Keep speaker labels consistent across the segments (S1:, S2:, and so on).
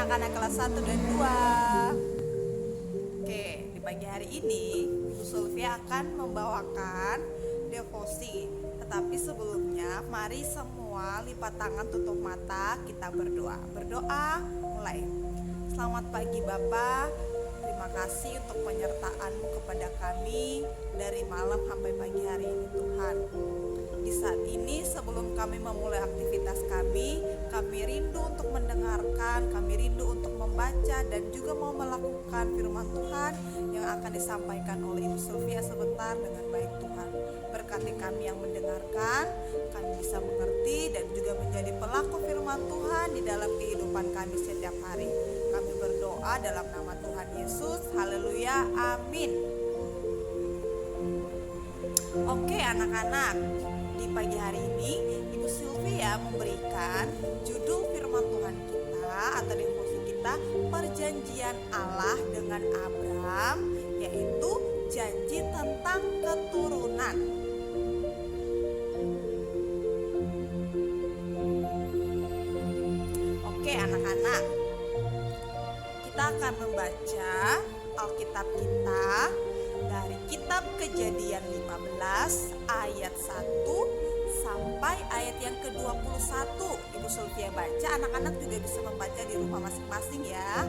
S1: anak-anak kelas 1 dan 2. Oke, di pagi hari ini Ibu Sulfia akan membawakan devosi. Tetapi sebelumnya mari semua lipat tangan, tutup mata, kita berdoa. Berdoa mulai. Selamat pagi Bapak. Terima kasih untuk penyertaan-Mu kepada kami dari malam sampai pagi hari ini Tuhan. Di saat ini sebelum kami memulai aktivitas kami rindu untuk mendengarkan, kami rindu untuk membaca dan juga mau melakukan firman Tuhan yang akan disampaikan oleh Ibu Sulfia sebentar dengan baik Tuhan. Berkati kami yang mendengarkan, kami bisa mengerti dan juga menjadi pelaku firman Tuhan di dalam kehidupan kami setiap hari. Kami berdoa dalam nama Tuhan Yesus. Haleluya, amin. Oke anak-anak, di pagi hari ini Ibu Sulfia memberikan judul firman Tuhan kita atau devosi kita, perjanjian Allah dengan Abram, yaitu janji tentang keturunan. Oke anak-anak, kita akan membaca Alkitab kita dari kitab Kejadian 15 ayat 1 sampai ayat yang ke-21. Ibu Sulfia baca, anak-anak juga bisa membaca di rumah masing-masing ya.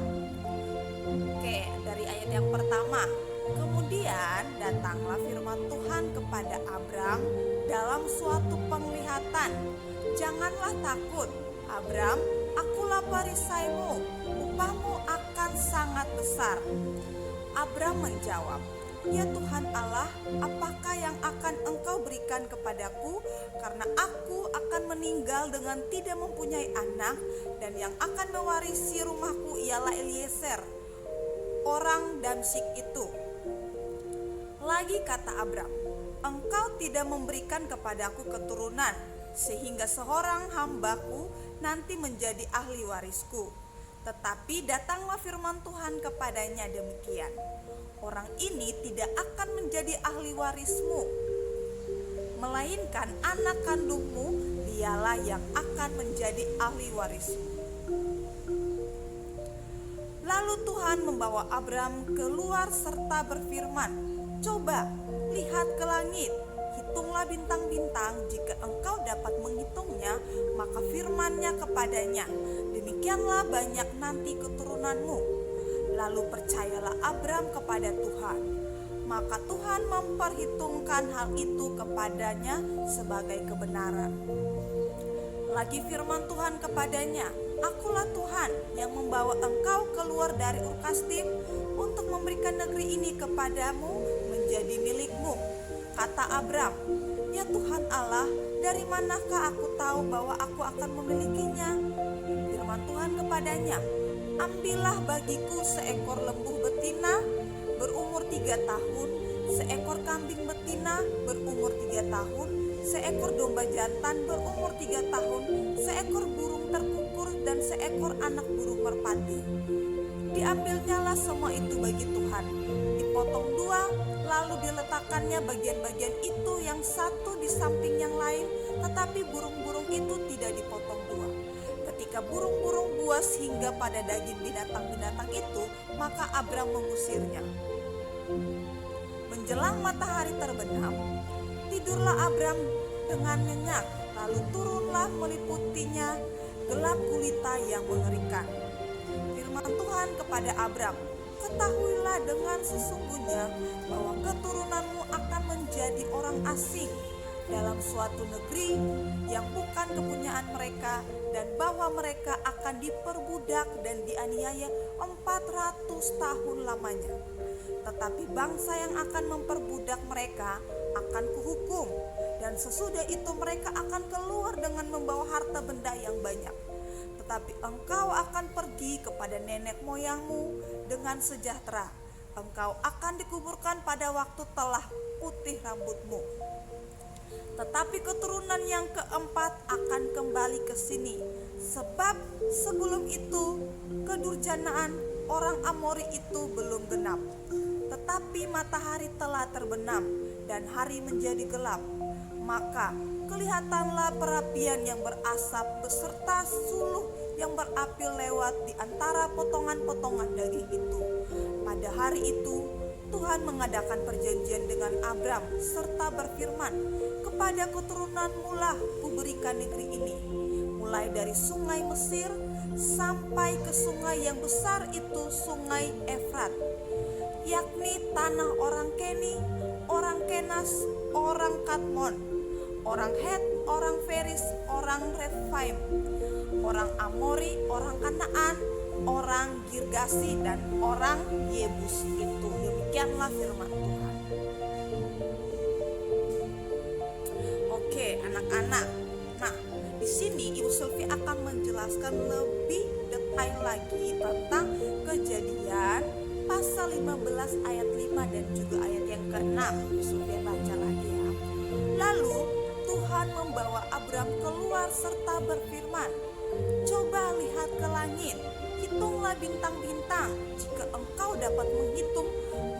S1: Oke, dari ayat yang pertama. Kemudian datanglah firman Tuhan kepada Abram dalam suatu penglihatan. Janganlah takut, Abram, akulah perisaimu, upahmu akan sangat besar. Abram menjawab, ya Tuhan Allah, apakah yang akan Engkau berikan kepadaku? Karena aku akan meninggal dengan tidak mempunyai anak, dan yang akan mewarisi rumahku ialah Eliezer, orang Damsyik itu. Lagi kata Abram, Engkau tidak memberikan kepadaku keturunan, sehingga seorang hambaku nanti menjadi ahli warisku. Tetapi datanglah firman Tuhan kepadanya demikian, orang ini tidak akan menjadi ahli warismu, melainkan anak kandungmu dialah yang akan menjadi ahli warismu. Lalu Tuhan membawa Abram keluar serta berfirman, coba lihat ke langit, hitunglah bintang-bintang, jika engkau dapat menghitungnya, maka firman-Nya kepadanya, demikianlah banyak nanti keturunanmu. Lalu percayalah Abram kepada Tuhan, maka Tuhan memperhitungkan hal itu kepadanya sebagai kebenaran. Lagi firman Tuhan kepadanya, akulah Tuhan yang membawa engkau keluar dari Ur Kasdim untuk memberikan negeri ini kepadamu menjadi milikmu. Kata Abram, ya Tuhan Allah, dari manakah aku tahu bahwa aku akan memilikinya? Firman Tuhan kepadanya, ambillah bagiku seekor lembu betina berumur 3 tahun, seekor kambing betina berumur 3 tahun, seekor domba jantan berumur 3 tahun, seekor burung terkukur dan seekor anak burung merpati. Diambilnyalah semua itu bagi Tuhan, dipotong 2, lalu diletakkannya bagian-bagian itu yang satu di samping yang lain, tetapi burung-burung itu tidak dipotong 2. Ketika burung-burung buas hingga pada daging binatang-binatang itu, maka Abram mengusirnya. Menjelang matahari terbenam, tidurlah Abram dengan nyenyak, lalu turunlah meliputinya gelap gulita yang mengerikan. Firman Tuhan kepada Abram, ketahuilah dengan sesungguhnya bahwa keturunanmu akan menjadi orang asing dalam suatu negeri yang bukan kepunyaan mereka, dan bahwa mereka akan diperbudak dan dianiaya 400 tahun lamanya. Tetapi bangsa yang akan memperbudak mereka akan kuhukum, dan sesudah itu mereka akan keluar dengan membawa harta benda yang banyak. Tetapi engkau akan pergi kepada nenek moyangmu dengan sejahtera. Engkau akan dikuburkan pada waktu telah putih rambutmu. Tetapi keturunan yang keempat akan kembali ke sini, sebab sebelum itu kedurjanaan orang Amori itu belum genap. Tetapi matahari telah terbenam dan hari menjadi gelap. Maka kelihatanlah perapian yang berasap beserta suluh yang berapi lewat di antara potongan-potongan daging itu. Pada hari itu Tuhan mengadakan perjanjian dengan Abram serta berfirman, "Kepada keturunanmu lah kuberikan negeri ini, mulai dari sungai Mesir sampai ke sungai yang besar itu, sungai Efrat, yakni tanah orang Keni, orang Kenas, orang Kadmon, orang Het, orang Feris, orang Refaim, orang Amori, orang Kanaan, orang Girgasi, dan orang Yebus itu." Demikianlah firman Tuhan. Oke, anak-anak. Nah, di sini Ibu Sylvia akan menjelaskan lebih detail lagi tentang Kejadian pasal 15 ayat 5 dan juga ayat yang ke-6. Ibu Sylvia baca lagi ya. Lalu Tuhan membawa Abram keluar serta berfirman, "Coba lihat ke langit, hitunglah bintang-bintang, jika engkau dapat menghitung."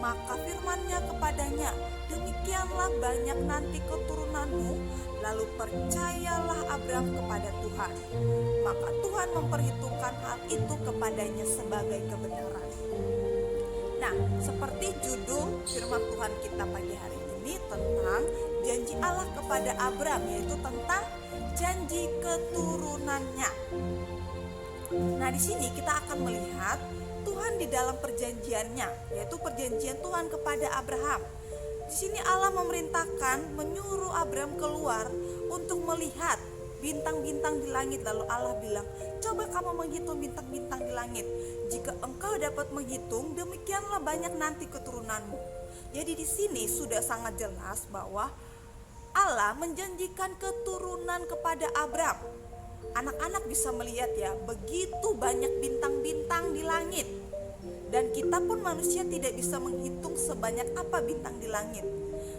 S1: Maka firman-Nya kepadanya, "Demikianlah banyak nanti keturunanmu." Lalu percayalah Abram kepada Tuhan. Maka Tuhan memperhitungkan hal itu kepadanya sebagai kebenaran. Nah, seperti judul firman Tuhan kita pagi hari ini tentang janji Allah kepada Abram, yaitu tentang janji keturunannya. Nah, di sini kita akan melihat Tuhan di dalam perjanjiannya, yaitu perjanjian Tuhan kepada Abraham. Di sini Allah memerintahkan, menyuruh Abram keluar untuk melihat bintang-bintang di langit. Lalu Allah bilang, "Coba kamu menghitung bintang-bintang di langit. Jika engkau dapat menghitung, demikianlah banyak nanti keturunanmu." Jadi di sini sudah sangat jelas bahwa Allah menjanjikan keturunan kepada Abram. Anak-anak bisa melihat ya, begitu banyak bintang-bintang di langit. Dan kita pun manusia tidak bisa menghitung sebanyak apa bintang di langit.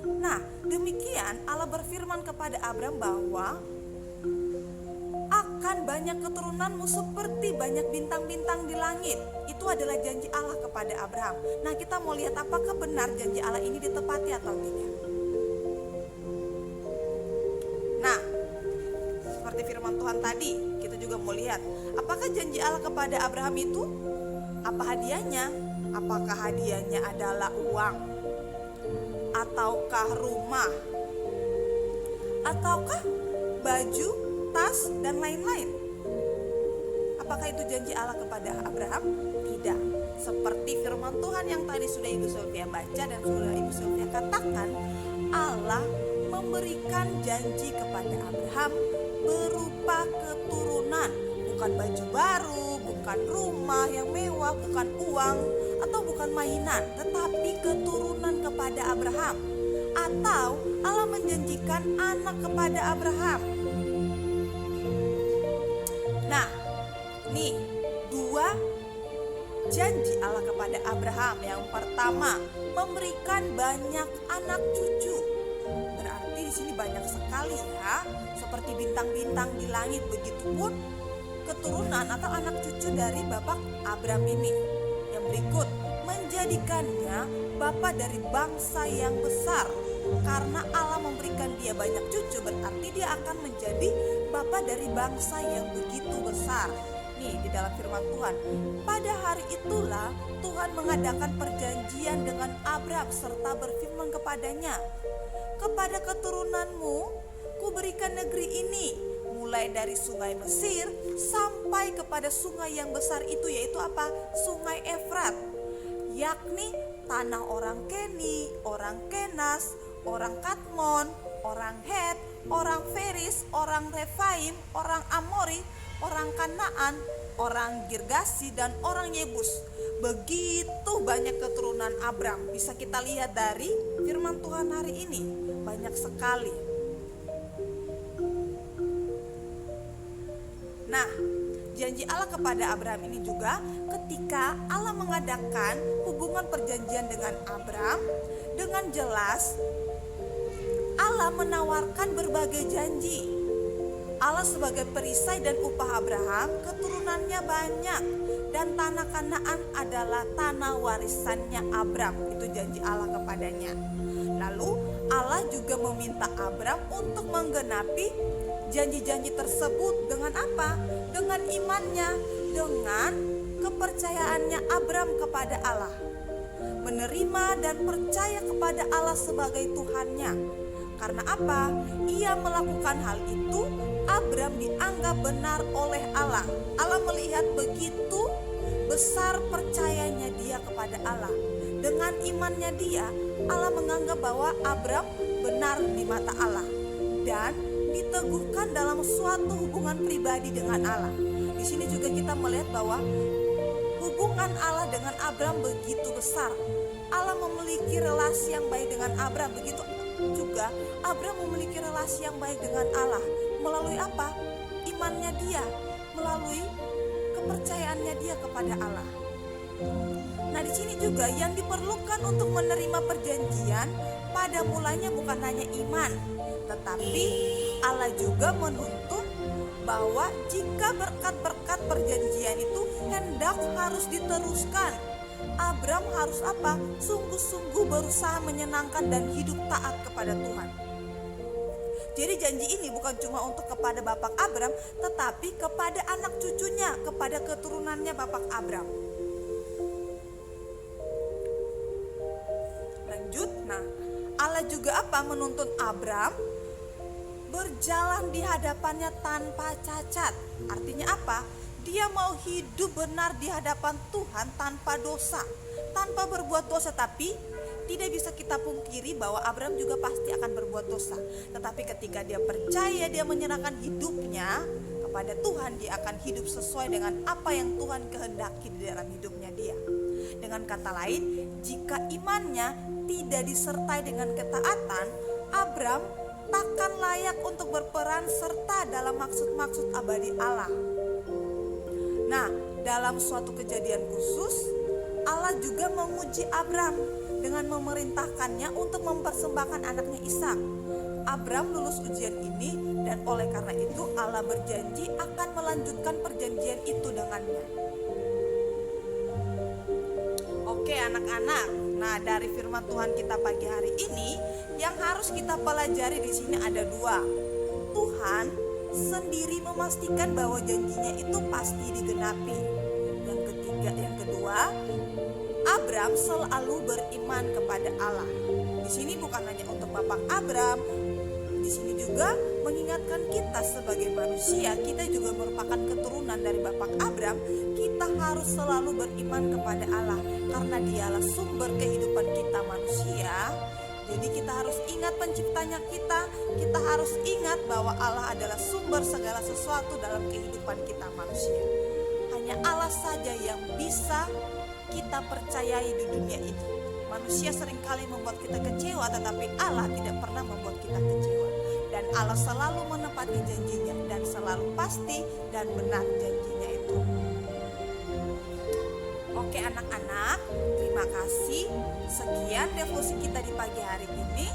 S1: Nah, demikian Allah berfirman kepada Abram bahwa akan banyak keturunanmu seperti banyak bintang-bintang di langit. Itu adalah janji Allah kepada Abraham. Nah, kita mau lihat apakah benar janji Allah ini ditepati atau tidak. Nah, seperti firman Tuhan tadi, kita juga mau lihat apakah janji Allah kepada Abraham itu, apa hadiahnya? Apakah hadiahnya adalah uang, ataukah rumah, ataukah baju, tas, dan lain-lain? Apakah itu janji Allah kepada Abraham? Tidak. Seperti firman Tuhan yang tadi sudah Ibu Sylvia baca dan sudah Ibu Sylvia katakan, Allah memberikan janji kepada Abraham berupa keturunan, bukan baju baru, bukan rumah yang mewah, bukan uang, atau bukan mainan, tetapi keturunan kepada Abraham. Atau Allah menjanjikan anak kepada Abraham. Nah, nih dua janji Allah kepada Abraham. Yang pertama, memberikan banyak anak cucu. Berarti di sini banyak sekali ya, seperti bintang-bintang di langit. Begitupun keturunan atau anak cucu dari Bapak Abram ini. Yang berikut, menjadikannya bapak dari bangsa yang besar. Karena Allah memberikan dia banyak cucu, berarti dia akan menjadi bapak dari bangsa yang begitu besar. Nih di dalam firman Tuhan, pada hari itulah Tuhan mengadakan perjanjian dengan Abram serta berfirman kepadanya, "Kepada keturunanmu kuberikan negeri ini, mulai dari sungai Mesir sampai kepada sungai yang besar itu," yaitu apa? Sungai Efrat, yakni tanah orang Keni, orang Kenas, orang Kadmon, orang Het, orang Feris, orang Refaim, orang Amori, orang Kanaan, orang Girgasi, dan orang Yebus. Begitu banyak keturunan Abram. Bisa kita lihat dari firman Tuhan hari ini, banyak sekali. Nah, janji Allah kepada Abraham ini juga ketika Allah mengadakan hubungan perjanjian dengan Abram, dengan jelas Allah menawarkan berbagai janji. Allah sebagai perisai dan upah Abraham, keturunannya banyak, dan tanah Kanaan adalah tanah warisannya Abram. Itu janji Allah kepadanya. Lalu Allah juga meminta Abram untuk menggenapi janji-janji tersebut dengan apa? Dengan imannya, dengan kepercayaannya Abram kepada Allah. Menerima dan percaya kepada Allah sebagai Tuhannya. Karena apa? Ia melakukan hal itu, Abram dianggap benar oleh Allah. Allah melihat begitu besar percayanya dia kepada Allah. Dengan imannya dia, Allah menganggap bahwa Abram benar di mata Allah dan diteguhkan dalam suatu hubungan pribadi dengan Allah. Di sini juga kita melihat bahwa hubungan Allah dengan Abram begitu besar. Allah memiliki relasi yang baik dengan Abram, begitu juga Abram memiliki relasi yang baik dengan Allah. Melalui apa? Imannya dia, melalui kepercayaannya dia kepada Allah. Nah, di sini juga yang diperlukan untuk menerima perjanjian pada mulanya bukan hanya iman, tetapi Allah juga menuntut bahwa jika berkat-berkat perjanjian itu hendak harus diteruskan, Abram harus apa? Sungguh-sungguh berusaha menyenangkan dan hidup taat kepada Tuhan. Jadi janji ini bukan cuma untuk kepada bapak Abram, tetapi kepada anak cucunya, kepada keturunannya bapak Abram. Lanjut, nah Allah juga apa? Menuntun Abram berjalan di hadapannya tanpa cacat. Artinya apa? Dia mau hidup benar di hadapan Tuhan tanpa dosa, tanpa berbuat dosa. Tapi tidak bisa kita pungkiri bahwa Abram juga pasti akan berbuat dosa. Tetapi ketika dia percaya, dia menyerahkan hidupnya kepada Tuhan, dia akan hidup sesuai dengan apa yang Tuhan kehendaki di dalam hidupnya dia. Dengan kata lain, jika imannya tidak disertai dengan ketaatan, Abram takkan layak untuk berperan serta dalam maksud-maksud abadi Allah. Nah, dalam suatu kejadian khusus, Allah juga menguji Abram dengan memerintahkannya untuk mempersembahkan anaknya Ishak. Abram lulus ujian ini dan oleh karena itu Allah berjanji akan melanjutkan perjanjian itu dengannya. Oke anak-anak, nah dari firman Tuhan kita pagi hari ini yang harus kita pelajari di sini ada dua. Tuhan sendiri memastikan bahwa janjinya itu pasti digenapi. Yang kedua, Abram selalu beriman kepada Allah. Di sini bukan hanya untuk bapak Abram, di sini juga mengingatkan kita sebagai manusia, kita juga merupakan keturunan dari bapak Abram. Kita harus selalu beriman kepada Allah karena Dialah sumber kehidupan kita manusia. Jadi kita harus ingat penciptanya kita harus ingat bahwa Allah adalah sumber segala sesuatu dalam kehidupan kita manusia. Hanya Allah saja yang bisa kita percayai di dunia ini. Manusia seringkali membuat kita kecewa, tetapi Allah tidak pernah membuat kita kecewa. Dan Allah selalu menepati janjinya dan selalu pasti dan benar janjinya itu. Oke anak-anak, terima kasih. Sekian devosi kita di pagi hari ini.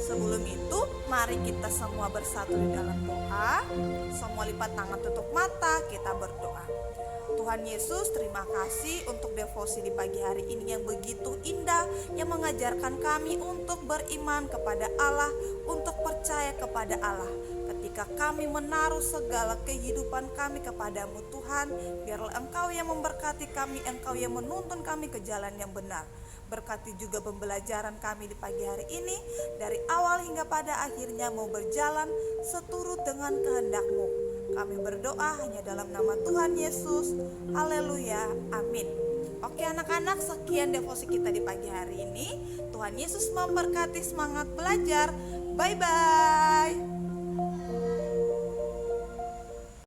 S1: Sebelum itu, mari kita semua bersatu di dalam doa. Semua lipat tangan, tutup mata, kita berdoa. Tuhan Yesus, terima kasih untuk devosi di pagi hari ini yang begitu indah, yang mengajarkan kami untuk beriman kepada Allah, untuk percaya kepada Allah. Ketika kami menaruh segala kehidupan kami kepadamu Tuhan, biarlah Engkau yang memberkati kami, Engkau yang menuntun kami ke jalan yang benar. Berkati juga pembelajaran kami di pagi hari ini, dari awal hingga pada akhirnya mau berjalan seturut dengan kehendak-Mu. Kami berdoa hanya dalam nama Tuhan Yesus. Haleluya, amin. Oke anak-anak, sekian devosi kita di pagi hari ini. Tuhan Yesus memberkati, semangat belajar. Bye-bye.